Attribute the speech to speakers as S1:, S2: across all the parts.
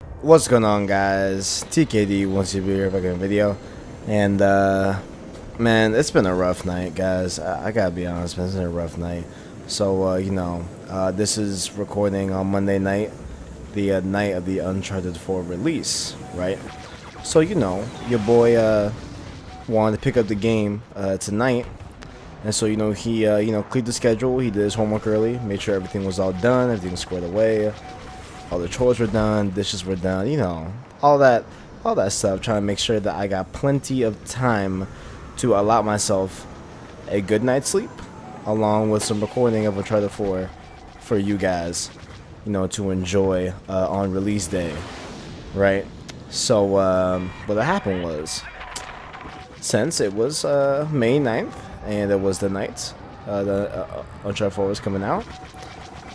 S1: What's going on, guys? TKD wants you to be here back in a video, and man, it's been a rough night, guys. I gotta be honest, man, it's been a rough night. So this is recording on Monday night, the night of the Uncharted 4 release, right? So your boy wanted to pick up the game tonight, and so he cleared the schedule. He did his homework early, made sure everything was all done, everything was squared away. All the chores were done, dishes were done, all that stuff, trying to make sure that I got plenty of time to allow myself a good night's sleep, along with some recording of Uncharted 4 for you guys, to enjoy on release day, right? So what happened was, since it was May 9th, and it was the night the Uncharted 4 was coming out,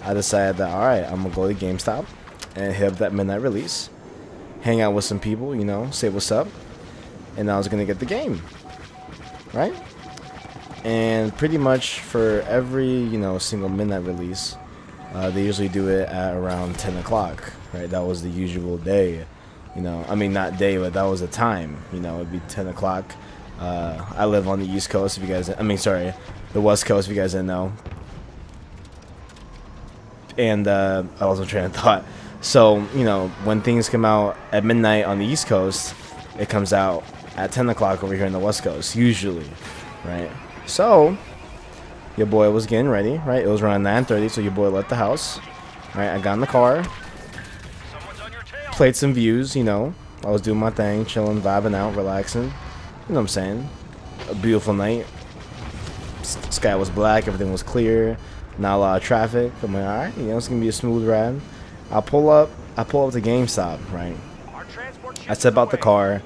S1: I decided that, alright, I'm going to go to GameStop and hit up that midnight release, hang out with some people, say what's up, and I was going to get the game, right? And pretty much for every, single midnight release, they usually do it at around 10 o'clock, right? That was the usual day, I mean, not day, but that was the time, it'd be 10 o'clock. I live on the East Coast, if you guys, the West Coast, if you guys didn't know. And I lost my train of thought. So, when things come out at midnight on the East Coast, it comes out at 10 o'clock over here on the West Coast, usually, right? So, your boy was getting ready, right? It was around 9:30, so your boy left the house, right? I got in the car, played some views, I was doing my thing, chilling, vibing out, relaxing, you know what I'm saying? A beautiful night. Sky was black, everything was clear. Not a lot of traffic. I'm like, alright, it's gonna be a smooth ride. I pull up to GameStop, right? I step out the car,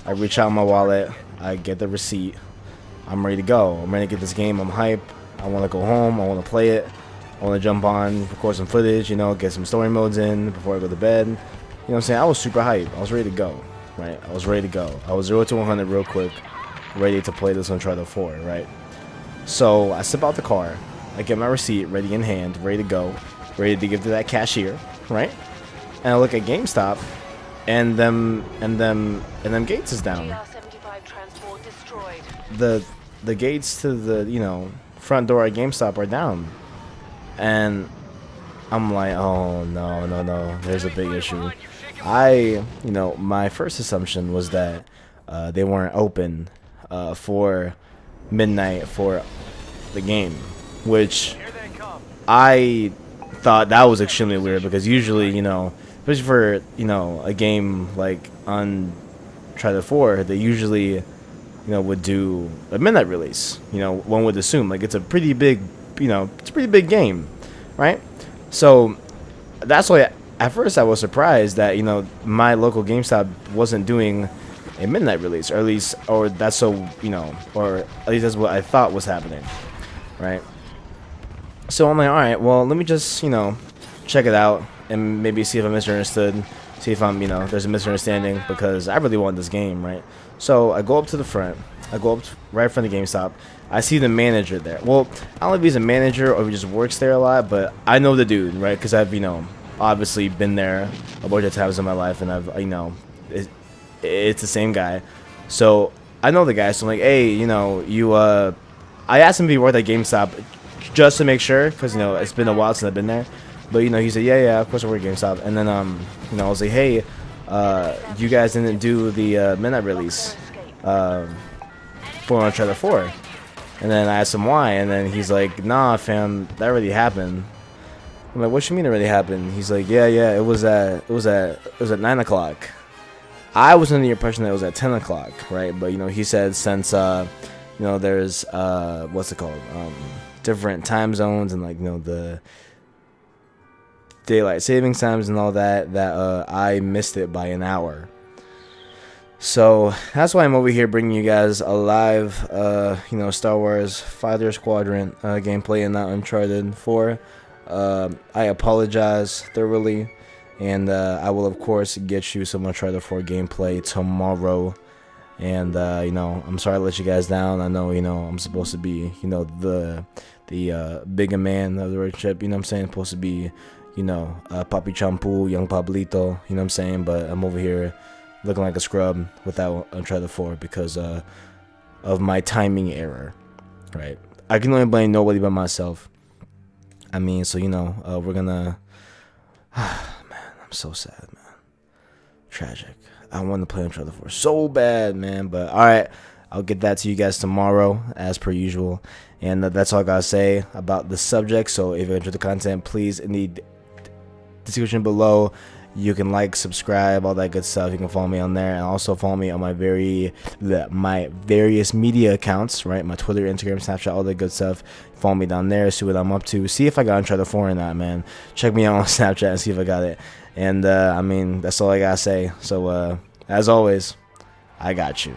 S1: I reach out my wallet, I get the receipt. I'm ready to go. I'm ready to get this game. I'm hype. I want to go home. I want to play it. I want to jump on, record some footage, get some story modes in before I go to bed. You know what I'm saying? I was super hype. I was ready to go, right? I was ready to go. I was 0 to 100 real quick, ready to play this Uncharted 4, right? So I step out the car. I get my receipt ready in hand, ready to go, ready to give to that cashier, right? And I look at GameStop, and them gates is down. The gates to the front door at GameStop are down, and I'm like, oh no, there's a big issue. My first assumption was that they weren't open for midnight for the game, which I thought that was extremely weird, because usually, especially for, a game like Uncharted 4, they usually, would do a midnight release. One would assume, like, it's a pretty big, it's a pretty big game, right? So that's why at first I was surprised that, my local GameStop wasn't doing a midnight release, or at least, or at least that's what I thought was happening, right? So I'm like, alright, well, let me just, check it out and maybe see if I misunderstood, see if I'm, there's a misunderstanding, because I really want this game, right? So I go up to the front, I go up right in front of GameStop, I see the manager there. Well, I don't know if he's a manager or if he just works there a lot, but I know the dude, right? Because I've, obviously been there a bunch of times in my life, and I've, it's the same guy. So I know the guy, so I'm like, hey, I asked him if he worked at GameStop just to make sure, because it's been a while since I've been there. But he said, yeah, of course I work at GameStop. And then I was like, hey, you guys didn't do the midnight release for Uncharted 4. And then I asked him why, and then he's like, nah, fam, that already happened. I'm like, what you mean it already happened? He's like, yeah, it was at 9 o'clock. I was under the impression that it was at 10 o'clock, right? But he said, since there's what's it called, different time zones, and the daylight savings times and all that, I missed it by an hour. So that's why I'm over here bringing you guys a live Star Wars Fighter Squadron gameplay, and not Uncharted 4. I apologize thoroughly, and I will of course get you some Uncharted 4 gameplay tomorrow. And I'm sorry to let you guys down. I know I'm supposed to be the bigger man of the relationship. I'm saying, supposed to be you know, Papi Champu, Young Pablito, you know what I'm saying? But I'm over here looking like a scrub without Uncharted 4 because of my timing error, right? I can only blame nobody but myself. I mean, so, you know, we're gonna... man, I'm so sad, man. Tragic. I want to play Uncharted 4 so bad, man. But, alright, I'll get that to you guys tomorrow, as per usual. And that's all I gotta say about the subject. So if you enjoyed the content, please, in the description below, you can like, subscribe, all that good stuff. You can follow me on there, and also follow me on my various media accounts, right? My Twitter, Instagram, Snapchat, all that good stuff. Follow me down there, see what I'm up to, see if I got Uncharted 4 or not, man. Check me out on Snapchat and see if I got it. And I mean, that's all I gotta say. So as always, I got you.